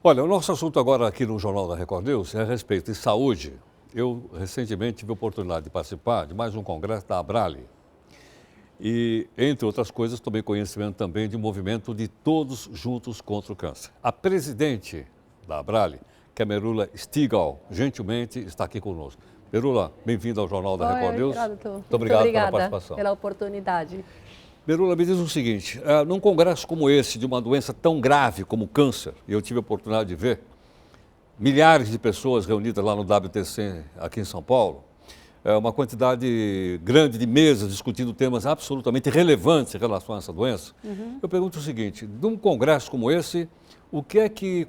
Olha, o nosso assunto agora aqui no Jornal da Record News é a respeito de saúde. Eu recentemente tive a oportunidade de participar de mais um congresso da Abrale. E, entre outras coisas, tomei conhecimento também de um movimento de todos juntos contra o câncer. A presidente da Abrale, que é Merula Stigall, gentilmente está aqui conosco. Merula, bem-vinda ao Jornal da Record News. Muito obrigada pela participação. pela oportunidade. Merula, me diz o seguinte, num congresso como esse, de uma doença tão grave como o câncer, e eu tive a oportunidade de ver milhares de pessoas reunidas lá no WTC, aqui em São Paulo, uma quantidade grande de mesas discutindo temas absolutamente relevantes em relação a essa doença. Eu pergunto o seguinte, num congresso como esse, com o que é que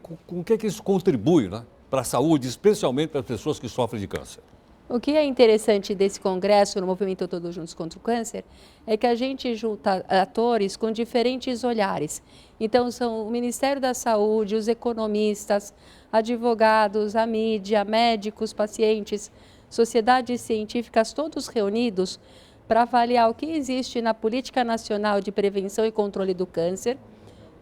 isso contribui, né, para a saúde, especialmente para as pessoas que sofrem de câncer? O que é interessante desse congresso, no Movimento Todos Juntos contra o Câncer, é que a gente junta atores com diferentes olhares. Então, são o Ministério da Saúde, os economistas, advogados, a mídia, médicos, pacientes, sociedades científicas, todos reunidos para avaliar o que existe na Política Nacional de Prevenção e Controle do Câncer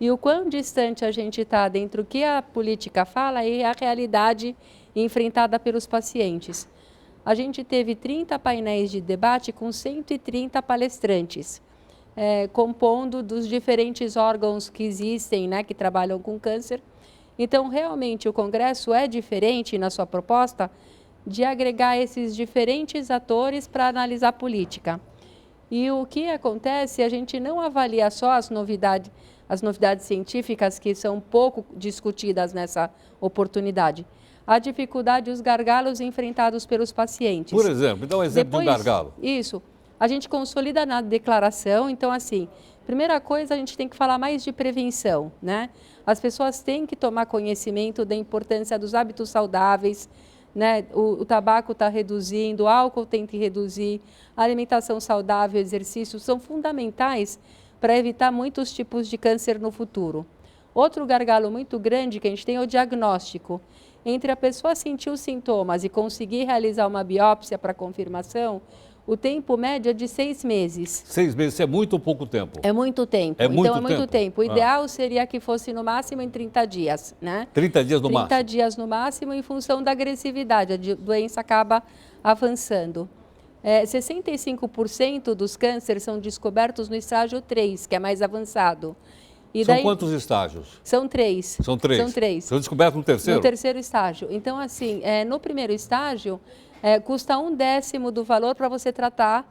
e o quão distante a gente está dentro do que a política fala e a realidade enfrentada pelos pacientes. A gente teve 30 painéis de debate com 130 palestrantes, compondo dos diferentes órgãos que existem, né, que trabalham com câncer. Então, realmente, o Congresso é diferente na sua proposta de agregar esses diferentes atores para analisar a política. E o que acontece, a gente não avalia só as novidades científicas que são pouco discutidas nessa oportunidade. A dificuldade e os gargalos enfrentados pelos pacientes. Por exemplo, dá um exemplo de um gargalo. Isso. A gente consolida na declaração, então assim, primeira coisa, a gente tem que falar mais de prevenção, né? As pessoas têm que tomar conhecimento da importância dos hábitos saudáveis, né? O tabaco está reduzindo, o álcool tem que reduzir, a alimentação saudável, exercício, são fundamentais para evitar muitos tipos de câncer no futuro. Outro gargalo muito grande que a gente tem é o diagnóstico. Entre a pessoa sentir os sintomas e conseguir realizar uma biópsia para confirmação, o tempo médio é de 6 meses. 6 meses é muito ou pouco tempo? É muito tempo. É muito então, é muito tempo. O ideal seria que fosse no máximo em 30 dias, né? 30 dias no máximo? 30 dias no máximo, em função da agressividade. A doença acaba avançando. 65% dos cânceres são descobertos no estágio 3, que é mais avançado. São quantos estágios? São 3. São 3? São 3. São descobertos no terceiro? No terceiro estágio. Então, assim, no primeiro estágio, custa 1/10 do valor para você tratar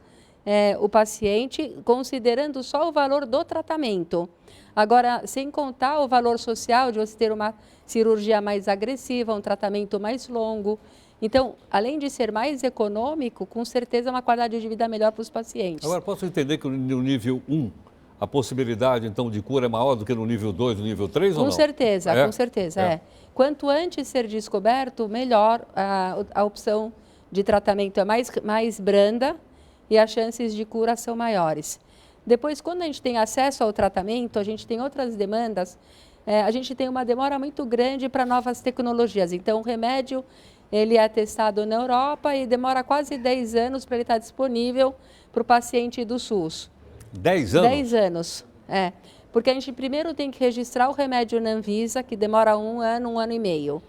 o paciente, considerando só o valor do tratamento. Agora, sem contar o valor social de você ter uma cirurgia mais agressiva, um tratamento mais longo. Então, além de ser mais econômico, com certeza é uma qualidade de vida melhor para os pacientes. Agora, posso entender que no nível 1, a possibilidade, então, de cura é maior do que no nível 2, no nível 3 ou não? Com certeza. Quanto antes ser descoberto, melhor a opção de tratamento é mais branda e as chances de cura são maiores. Depois, quando a gente tem acesso ao tratamento, a gente tem outras demandas, a gente tem uma demora muito grande para novas tecnologias. Então, o remédio ele é testado na Europa e demora quase 10 anos para ele estar disponível para o paciente do SUS. 10 anos? 10 anos, porque a gente primeiro tem que registrar o remédio na Anvisa, que demora 1 ano e meio.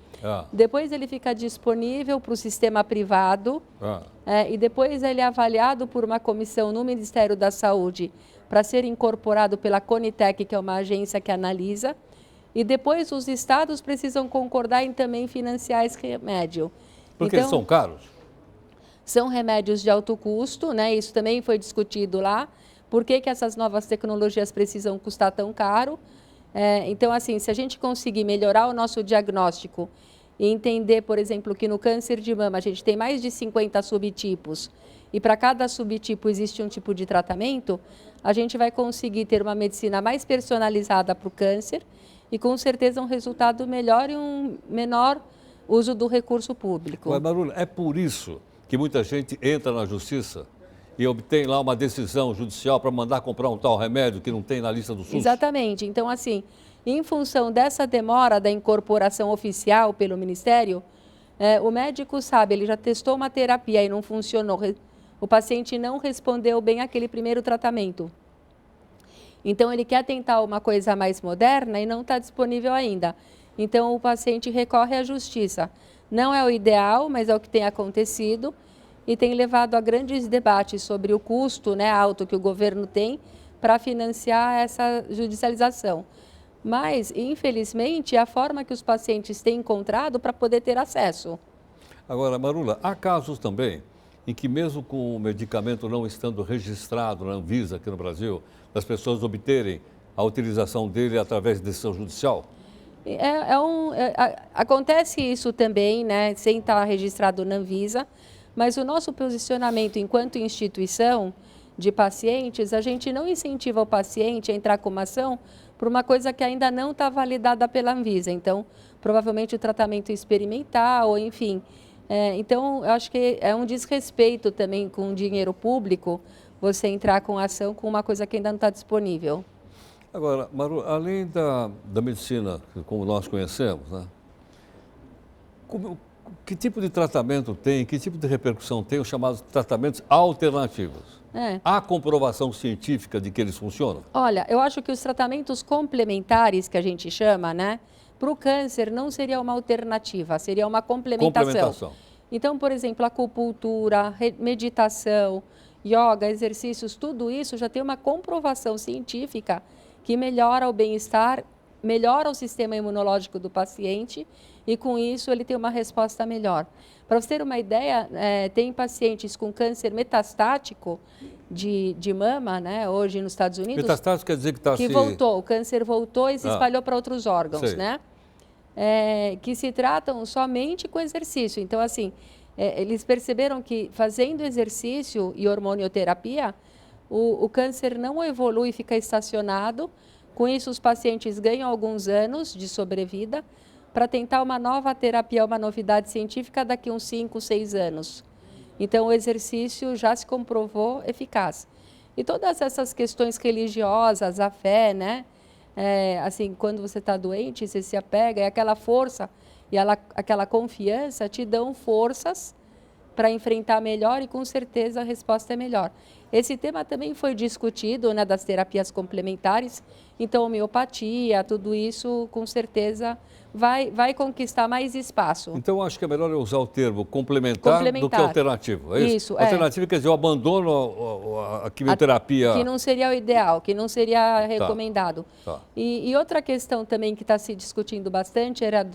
Depois ele fica disponível para o sistema privado e depois ele é avaliado por uma comissão no Ministério da Saúde para ser incorporado pela Conitec, que é uma agência que analisa, e depois os estados precisam concordar em também financiar esse remédio. Porque eles são caros? São remédios de alto custo, né? Isso também foi discutido lá. Por que essas novas tecnologias precisam custar tão caro? Então, assim, se a gente conseguir melhorar o nosso diagnóstico e entender, por exemplo, que no câncer de mama a gente tem mais de 50 subtipos e para cada subtipo existe um tipo de tratamento, a gente vai conseguir ter uma medicina mais personalizada para o câncer e com certeza um resultado melhor e um menor uso do recurso público. Mas, Merula, é por isso que muita gente entra na justiça e obtém lá uma decisão judicial para mandar comprar um tal remédio que não tem na lista do SUS? Exatamente. Então, assim, em função dessa demora da incorporação oficial pelo Ministério, o médico sabe, ele já testou uma terapia e não funcionou, o paciente não respondeu bem àquele primeiro tratamento. Então, ele quer tentar uma coisa mais moderna e não está disponível ainda. Então, o paciente recorre à justiça. Não é o ideal, mas é o que tem acontecido e tem levado a grandes debates sobre o custo, né, alto que o governo tem para financiar essa judicialização. Mas, infelizmente, é a forma que os pacientes têm encontrado para poder ter acesso. Agora, Marula, há casos também em que mesmo com o medicamento não estando registrado na Anvisa aqui no Brasil, as pessoas obterem a utilização dele através de decisão judicial? Acontece isso também, né, sem estar registrado na Anvisa, mas o nosso posicionamento enquanto instituição de pacientes, a gente não incentiva o paciente a entrar com uma ação por uma coisa que ainda não está validada pela Anvisa. Então, provavelmente o tratamento experimental, ou enfim. Então, eu acho que é um desrespeito também com o dinheiro público você entrar com ação com uma coisa que ainda não está disponível. Agora, Maru, além da medicina como nós conhecemos, né, que tipo de tratamento tem, que tipo de repercussão tem os chamados tratamentos alternativos? Há comprovação científica de que eles funcionam? Olha, eu acho que os tratamentos complementares, que a gente chama, né, para o câncer não seria uma alternativa, seria uma complementação. Então, por exemplo, acupuntura, meditação, yoga, exercícios, tudo isso já tem uma comprovação científica que melhora o bem-estar, melhora o sistema imunológico do paciente e, com isso, ele tem uma resposta melhor. Para você ter uma ideia, tem pacientes com câncer metastático de mama, né, hoje nos Estados Unidos. Metastático quer dizer que está se... voltou, o câncer voltou e se espalhou para outros órgãos, né? Que se tratam somente com exercício. Então, assim, eles perceberam que fazendo exercício e hormonioterapia, o câncer não evolui e fica estacionado. Com isso, os pacientes ganham alguns anos de sobrevida para tentar uma nova terapia, uma novidade científica daqui a uns 5, 6 anos. Então, o exercício já se comprovou eficaz. E todas essas questões religiosas, a fé, né? Assim, quando você está doente, você se apega, e aquela força e aquela confiança te dão forças para enfrentar melhor e, com certeza, a resposta é melhor. Esse tema também foi discutido, né, das terapias complementares, então homeopatia, tudo isso, com certeza, vai conquistar mais espaço. Então, acho que é melhor eu usar o termo complementar do que alternativo, é isso? Isso, alternativo quer dizer, eu abandono a quimioterapia... Que não seria o ideal, que não seria recomendado. Tá. E outra questão também que está se discutindo bastante é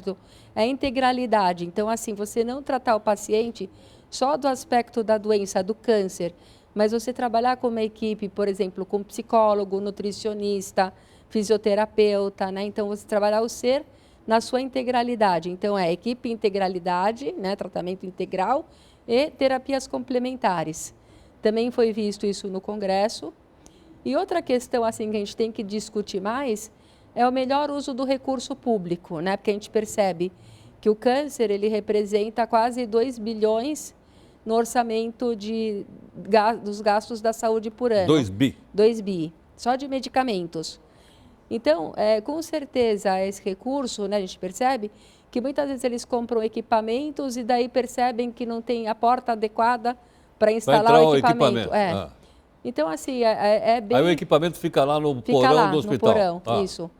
a integralidade. Então, assim, você não tratar o paciente só do aspecto da doença, do câncer, mas você trabalhar com uma equipe, por exemplo, com psicólogo, nutricionista, fisioterapeuta, né? Então, você trabalhar o ser na sua integralidade. Então, equipe integralidade, né? Tratamento integral e terapias complementares. Também foi visto isso no Congresso. E outra questão assim, que a gente tem que discutir mais é o melhor uso do recurso público, né? Porque a gente percebe que o câncer ele representa quase 2 bilhões no orçamento dos gastos da saúde por ano. 2 bi? 2 bi, só de medicamentos. Então, com certeza, esse recurso, né, a gente percebe que muitas vezes eles compram equipamentos e daí percebem que não tem a porta adequada para instalar o equipamento. Então, assim, bem... Aí o equipamento fica lá no porão do hospital. No porão, isso.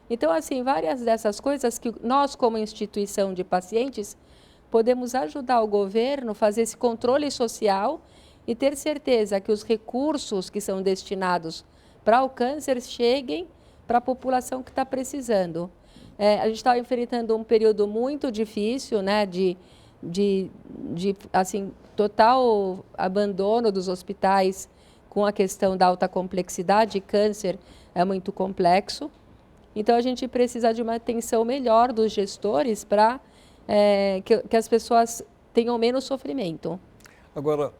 Então, assim, várias dessas coisas que nós, como instituição de pacientes, podemos ajudar o governo a fazer esse controle social e ter certeza que os recursos que são destinados para o câncer cheguem para a população que está precisando. A gente está enfrentando um período muito difícil, né, de assim, total abandono dos hospitais com a questão da alta complexidade. Câncer é muito complexo. Então, a gente precisa de uma atenção melhor dos gestores para que as pessoas tenham menos sofrimento. Agora,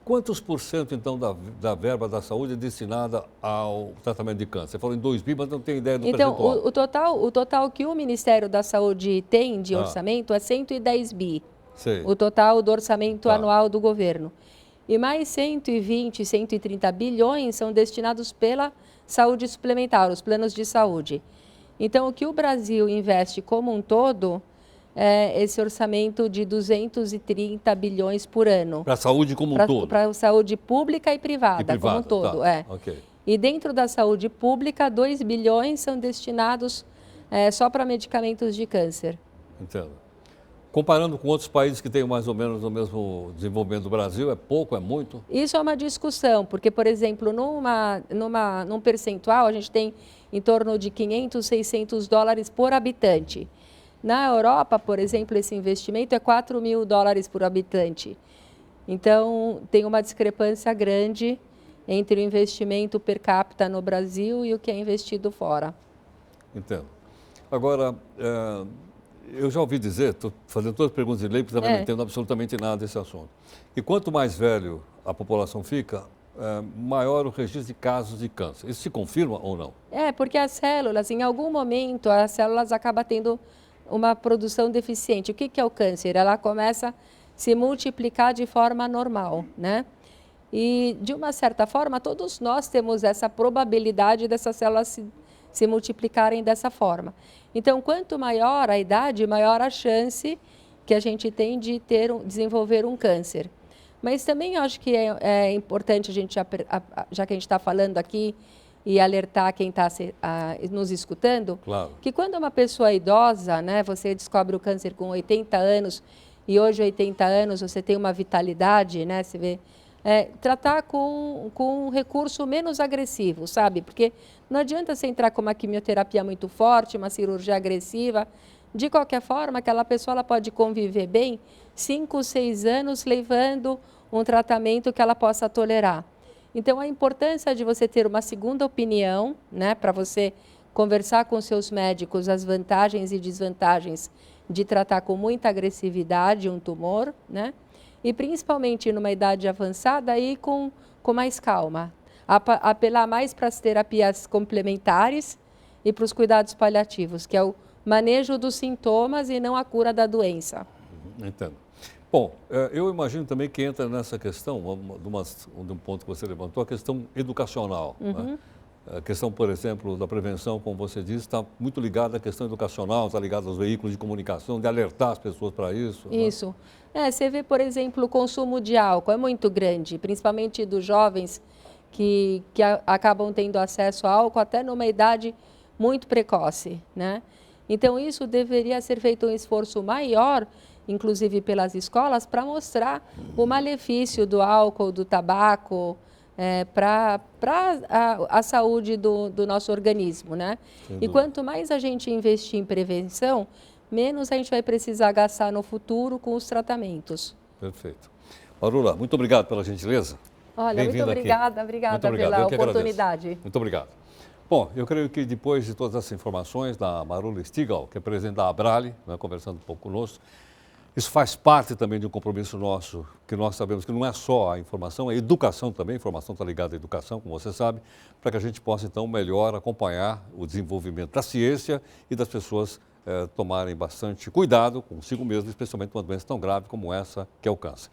quantos por cento, então, da verba da saúde é destinada ao tratamento de câncer? Você falou em 2 bi, mas não tem ideia do percentual. Então, o total que o Ministério da Saúde tem de orçamento é 110 bi. Sei. O total do orçamento anual do governo. E mais 120, 130 bilhões são destinados pela saúde suplementar, os planos de saúde. Então, o que o Brasil investe como um todo é esse orçamento de 230 bilhões por ano. Para a saúde como um todo? Para a saúde pública e privada como um todo. Tá. Okay. E dentro da saúde pública, 2 bilhões são destinados só para medicamentos de câncer. Entendo. Comparando com outros países que têm mais ou menos o mesmo desenvolvimento do Brasil, é pouco, é muito? Isso é uma discussão, porque, por exemplo, num percentual, a gente tem em torno de 500, 600 dólares por habitante. Na Europa, por exemplo, esse investimento é 4 mil dólares por habitante. Então, tem uma discrepância grande entre o investimento per capita no Brasil e o que é investido fora. Entendo. Agora, eu já ouvi dizer, estou fazendo todas as perguntas de lei, porque também não entendo absolutamente nada desse assunto. E quanto mais velho a população fica, maior o registro de casos de câncer. Isso se confirma ou não? Porque as células, em algum momento, as células acabam tendo uma produção deficiente. O que é o câncer? Ela começa a se multiplicar de forma normal, né? E, de uma certa forma, todos nós temos essa probabilidade dessas células se multiplicarem dessa forma. Então, quanto maior a idade, maior a chance que a gente tem de desenvolver um câncer. Mas também acho que é importante a gente, já que a gente está falando aqui, e alertar quem está nos escutando, claro, que quando uma pessoa é idosa, né, você descobre o câncer com 80 anos, e hoje 80 anos você tem uma vitalidade, né, você vê, tratar com um recurso menos agressivo, sabe? Porque não adianta você entrar com uma quimioterapia muito forte, uma cirurgia agressiva. De qualquer forma, aquela pessoa ela pode conviver bem 5, 6 anos levando um tratamento que ela possa tolerar. Então, a importância de você ter uma segunda opinião, né, para você conversar com seus médicos as vantagens e desvantagens de tratar com muita agressividade um tumor, né? E principalmente numa idade avançada, aí com mais calma. Apelar mais para as terapias complementares e para os cuidados paliativos, que é o manejo dos sintomas e não a cura da doença. Entendo. Bom, eu imagino também que entra nessa questão, de um ponto que você levantou, a questão educacional. Né? A questão, por exemplo, da prevenção, como você disse, está muito ligada à questão educacional, está ligada aos veículos de comunicação, de alertar as pessoas para isso. Isso. Né? Você vê, por exemplo, o consumo de álcool é muito grande, principalmente dos jovens que acabam tendo acesso ao álcool até numa idade muito precoce, né? Então, isso deveria ser feito um esforço maior, inclusive pelas escolas, para mostrar o malefício do álcool, do tabaco, para a saúde do nosso organismo, né? E quanto mais a gente investir em prevenção, menos a gente vai precisar gastar no futuro com os tratamentos. Perfeito. Marula, muito obrigado pela gentileza. Olha, muito obrigada pela oportunidade. Muito obrigado. Bom, eu creio que depois de todas essas informações da Marula Stigall, que é presidente da Abrale, né, conversando um pouco conosco, isso faz parte também de um compromisso nosso, que nós sabemos que não é só a informação, é a educação também, a informação está ligada à educação, como você sabe, para que a gente possa, então, melhor acompanhar o desenvolvimento da ciência e das pessoas tomarem bastante cuidado consigo mesmo, especialmente uma doença tão grave como essa, que é o câncer.